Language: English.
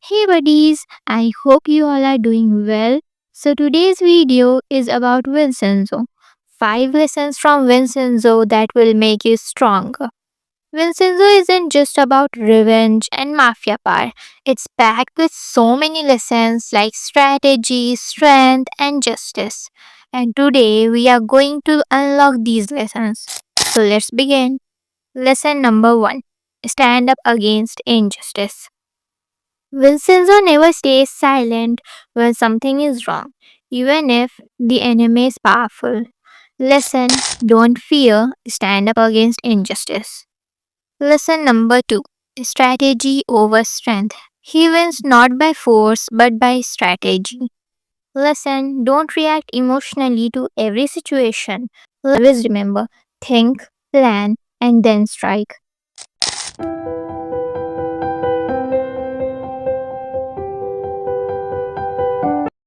Hey buddies, I hope you all are doing well. So today's video is about Vincenzo. 5 lessons from Vincenzo that will make you stronger. Vincenzo isn't just about revenge and mafia power. It's packed with so many lessons like strategy, strength, and justice. And today we are going to unlock these lessons. So let's begin. Lesson number 1. Stand up against injustice. Vincenzo never stays silent when something is wrong, even if the enemy is powerful. Lesson: don't fear, stand up against injustice. Lesson number 2: strategy over strength. He wins not by force but by strategy. Lesson: don't react emotionally to every situation. Always remember, think, plan, and then strike.